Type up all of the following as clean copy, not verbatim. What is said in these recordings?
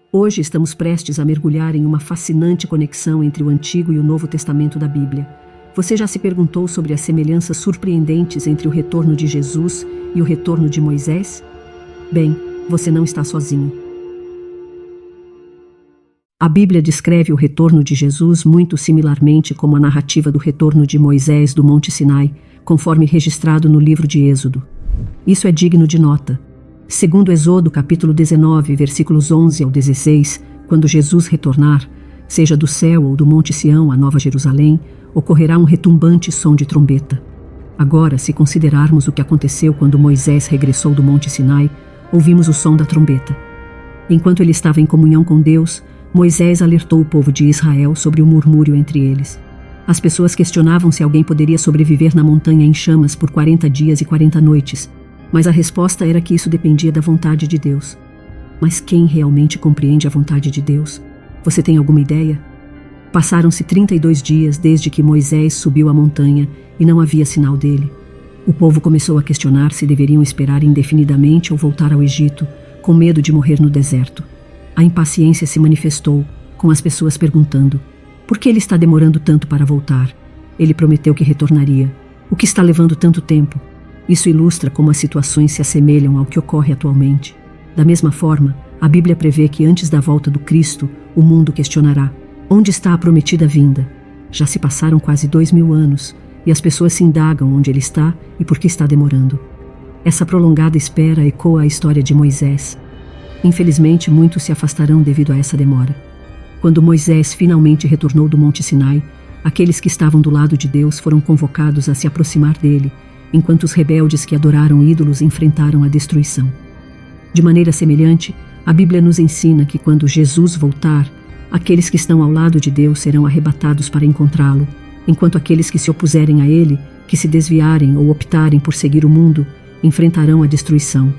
Hoje estamos prestes a mergulhar em uma fascinante conexão entre o Antigo e o Novo Testamento da Bíblia. Você já se perguntou sobre as semelhanças surpreendentes entre o retorno de Jesus e o retorno de Moisés? Bem, você não está sozinho. A Bíblia descreve o retorno de Jesus muito similarmente como a narrativa do retorno de Moisés do Monte Sinai, conforme registrado no livro de Êxodo. Isso é digno de nota. Segundo Êxodo capítulo 19, versículos 11 ao 16, quando Jesus retornar, seja do céu ou do Monte Sião à Nova Jerusalém, ocorrerá um retumbante som de trombeta. Agora, se considerarmos o que aconteceu quando Moisés regressou do Monte Sinai, ouvimos o som da trombeta. Enquanto ele estava em comunhão com Deus, Moisés alertou o povo de Israel sobre o murmúrio entre eles. As pessoas questionavam se alguém poderia sobreviver na montanha em chamas por 40 dias e 40 noites, mas a resposta era que isso dependia da vontade de Deus. Mas quem realmente compreende a vontade de Deus? Você tem alguma ideia? Passaram-se 32 dias desde que Moisés subiu a montanha e não havia sinal dele. O povo começou a questionar se deveriam esperar indefinidamente ou voltar ao Egito, com medo de morrer no deserto. A impaciência se manifestou, com as pessoas perguntando: por que ele está demorando tanto para voltar? Ele prometeu que retornaria. O que está levando tanto tempo? Isso ilustra como as situações se assemelham ao que ocorre atualmente. Da mesma forma, a Bíblia prevê que antes da volta do Cristo, o mundo questionará: onde está a prometida vinda? Já se passaram quase 2000 anos, e as pessoas se indagam onde ele está e por que está demorando. Essa prolongada espera ecoa a história de Moisés. Infelizmente, muitos se afastarão devido a essa demora. Quando Moisés finalmente retornou do Monte Sinai, aqueles que estavam do lado de Deus foram convocados a se aproximar dele, enquanto os rebeldes que adoraram ídolos enfrentaram a destruição. De maneira semelhante, a Bíblia nos ensina que quando Jesus voltar, aqueles que estão ao lado de Deus serão arrebatados para encontrá-lo, enquanto aqueles que se opuserem a ele, que se desviarem ou optarem por seguir o mundo, enfrentarão a destruição.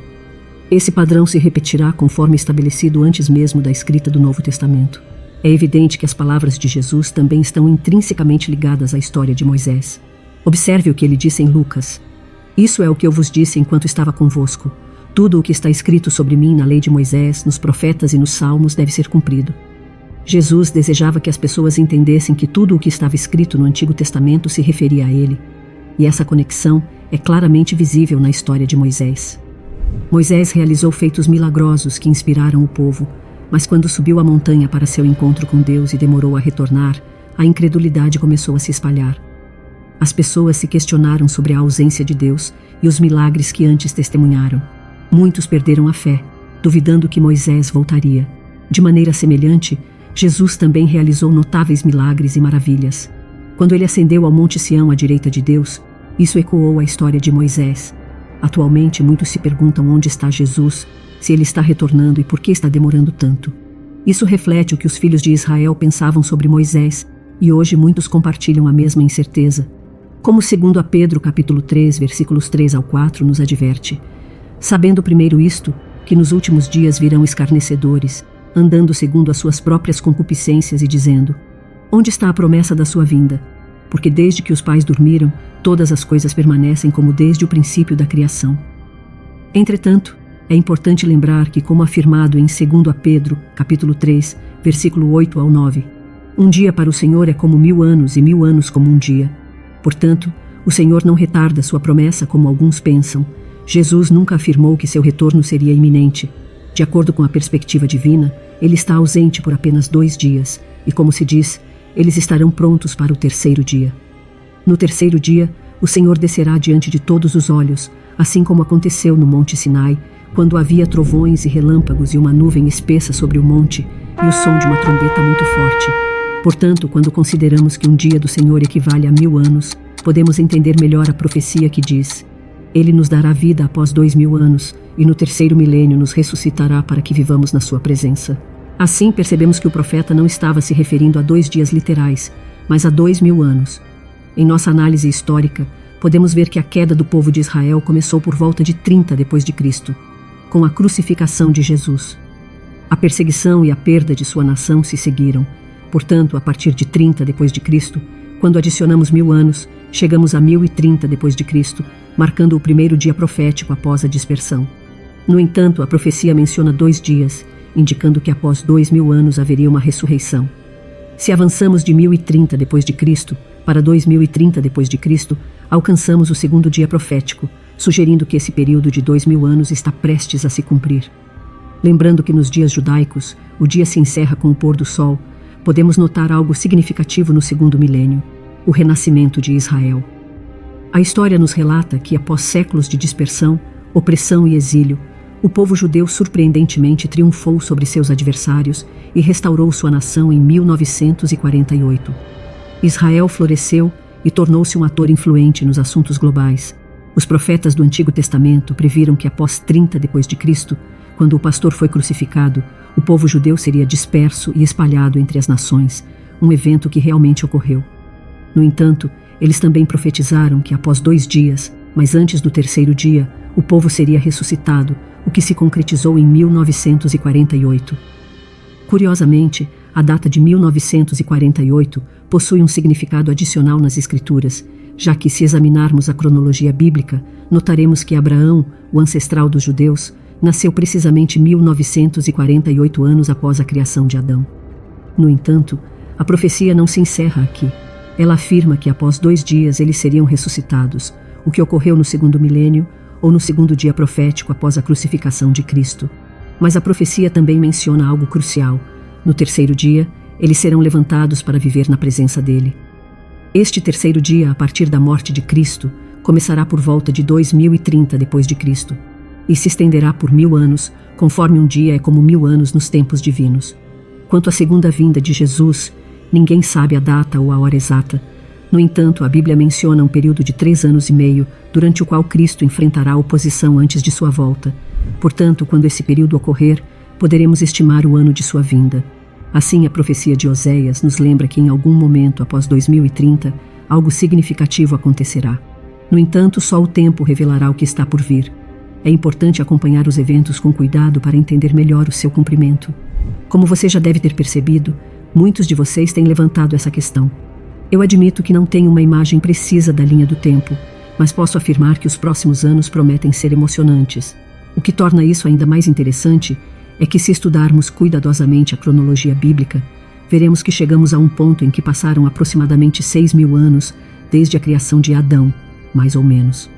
Esse padrão se repetirá conforme estabelecido antes mesmo da escrita do Novo Testamento. É evidente que as palavras de Jesus também estão intrinsecamente ligadas à história de Moisés. Observe o que ele disse em Lucas: isso é o que eu vos disse enquanto estava convosco. Tudo o que está escrito sobre mim na lei de Moisés, nos profetas e nos salmos deve ser cumprido. Jesus desejava que as pessoas entendessem que tudo o que estava escrito no Antigo Testamento se referia a ele. E essa conexão é claramente visível na história de Moisés. Moisés realizou feitos milagrosos que inspiraram o povo, mas quando subiu a montanha para seu encontro com Deus e demorou a retornar, a incredulidade começou a se espalhar. As pessoas se questionaram sobre a ausência de Deus e os milagres que antes testemunharam. Muitos perderam a fé, duvidando que Moisés voltaria. De maneira semelhante, Jesus também realizou notáveis milagres e maravilhas. Quando ele ascendeu ao Monte Sião à direita de Deus, isso ecoou a história de Moisés. Atualmente, muitos se perguntam onde está Jesus, se ele está retornando e por que está demorando tanto. Isso reflete o que os filhos de Israel pensavam sobre Moisés, e hoje muitos compartilham a mesma incerteza. Como segundo a Pedro capítulo 3, versículos 3 ao 4 nos adverte: sabendo primeiro isto, que nos últimos dias virão escarnecedores, andando segundo as suas próprias concupiscências e dizendo: onde está a promessa da sua vinda? Porque desde que os pais dormiram, todas as coisas permanecem como desde o princípio da criação. Entretanto, é importante lembrar que, como afirmado em 2 Pedro capítulo 3, versículo 8 ao 9, um dia para o Senhor é como 1000 anos e 1000 anos como um dia. Portanto, o Senhor não retarda sua promessa como alguns pensam. Jesus nunca afirmou que seu retorno seria iminente. De acordo com a perspectiva divina, ele está ausente por apenas 2 dias, e como se diz, eles estarão prontos para o 3º dia. No 3º dia, o Senhor descerá diante de todos os olhos, assim como aconteceu no Monte Sinai, quando havia trovões e relâmpagos e uma nuvem espessa sobre o monte, e o som de uma trombeta muito forte. Portanto, quando consideramos que um dia do Senhor equivale a 1000 anos, podemos entender melhor a profecia que diz: ele nos dará vida após 2000 anos, e no 3º milênio nos ressuscitará para que vivamos na sua presença. Assim, percebemos que o profeta não estava se referindo a 2 dias literais, mas a 2000 anos. Em nossa análise histórica, podemos ver que a queda do povo de Israel começou por volta de 30 d.C., com a crucificação de Jesus. A perseguição e a perda de sua nação se seguiram. Portanto, a partir de 30 d.C., quando adicionamos 1000 anos, chegamos a 1030 d.C., marcando o primeiro dia profético após a dispersão. No entanto, a profecia menciona 2 dias, indicando que após 2000 anos haveria uma ressurreição. Se avançamos de 1030 d.C. para 2030 d.C., alcançamos o segundo dia profético, sugerindo que esse período de 2000 anos está prestes a se cumprir. Lembrando que nos dias judaicos, o dia se encerra com o pôr do sol, podemos notar algo significativo no segundo milênio, o renascimento de Israel. A história nos relata que, após séculos de dispersão, opressão e exílio, o povo judeu surpreendentemente triunfou sobre seus adversários e restaurou sua nação em 1948. Israel floresceu e tornou-se um ator influente nos assuntos globais. Os profetas do Antigo Testamento previram que após 30 d.C., quando o pastor foi crucificado, o povo judeu seria disperso e espalhado entre as nações, um evento que realmente ocorreu. No entanto, eles também profetizaram que após 2 dias, mas antes do terceiro dia, o povo seria ressuscitado, o que se concretizou em 1948. Curiosamente, a data de 1948 possui um significado adicional nas Escrituras, já que, se examinarmos a cronologia bíblica, notaremos que Abraão, o ancestral dos judeus, nasceu precisamente 1948 anos após a criação de Adão. No entanto, a profecia não se encerra aqui. Ela afirma que após 2 dias eles seriam ressuscitados, o que ocorreu no segundo milênio ou no segundo dia profético após a crucificação de Cristo. Mas a profecia também menciona algo crucial. No terceiro dia, eles serão levantados para viver na presença dele. Este terceiro dia, a partir da morte de Cristo, começará por volta de 2030 d.C. e se estenderá por 1000 anos, conforme um dia é como 1000 anos nos tempos divinos. Quanto à segunda vinda de Jesus, ninguém sabe a data ou a hora exata. No entanto, a Bíblia menciona um período de 3 anos e meio, durante o qual Cristo enfrentará a oposição antes de sua volta. Portanto, quando esse período ocorrer, poderemos estimar o ano de sua vinda. Assim, a profecia de Oséias nos lembra que em algum momento após 2030, algo significativo acontecerá. No entanto, só o tempo revelará o que está por vir. É importante acompanhar os eventos com cuidado para entender melhor o seu cumprimento. Como você já deve ter percebido, muitos de vocês têm levantado essa questão. Eu admito que não tenho uma imagem precisa da linha do tempo, mas posso afirmar que os próximos anos prometem ser emocionantes. O que torna isso ainda mais interessante é que, se estudarmos cuidadosamente a cronologia bíblica, veremos que chegamos a um ponto em que passaram aproximadamente 6.000 anos desde a criação de Adão, mais ou menos.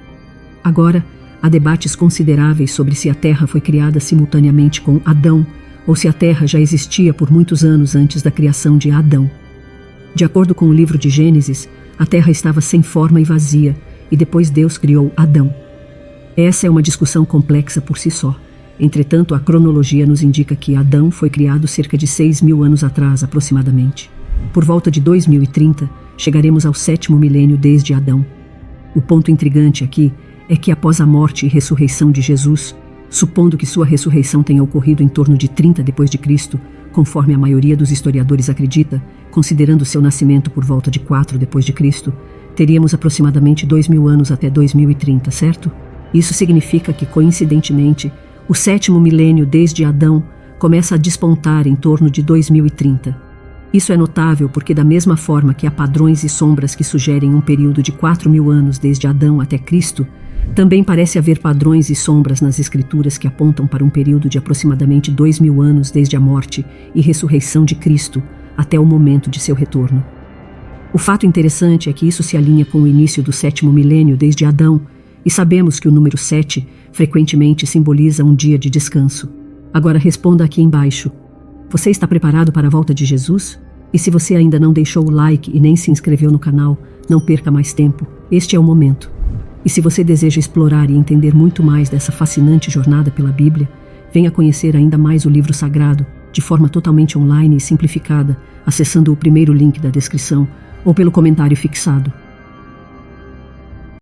Agora, há debates consideráveis sobre se a Terra foi criada simultaneamente com Adão ou se a Terra já existia por muitos anos antes da criação de Adão. De acordo com o livro de Gênesis, a Terra estava sem forma e vazia, e depois Deus criou Adão. Essa é uma discussão complexa por si só. Entretanto, a cronologia nos indica que Adão foi criado cerca de 6.000 anos atrás, aproximadamente. Por volta de 2030, chegaremos ao 7º milênio desde Adão. O ponto intrigante aqui é que, após a morte e ressurreição de Jesus, supondo que sua ressurreição tenha ocorrido em torno de 30 d.C., conforme a maioria dos historiadores acredita, considerando seu nascimento por volta de 4 d.C., teríamos aproximadamente 2.000 anos até 2030, certo? Isso significa que, coincidentemente, o 7º milênio desde Adão começa a despontar em torno de 2030. Isso é notável porque, da mesma forma que há padrões e sombras que sugerem um período de 4.000 anos desde Adão até Cristo, também parece haver padrões e sombras nas Escrituras que apontam para um período de aproximadamente 2.000 anos desde a morte e ressurreição de Cristo até o momento de seu retorno. O fato interessante é que isso se alinha com o início do 7º milênio desde Adão, e sabemos que o número 7 frequentemente simboliza um dia de descanso. Agora responda aqui embaixo. Você está preparado para a volta de Jesus? E se você ainda não deixou o like e nem se inscreveu no canal, não perca mais tempo. Este é o momento. E se você deseja explorar e entender muito mais dessa fascinante jornada pela Bíblia, venha conhecer ainda mais o livro sagrado, de forma totalmente online e simplificada, acessando o primeiro link da descrição ou pelo comentário fixado.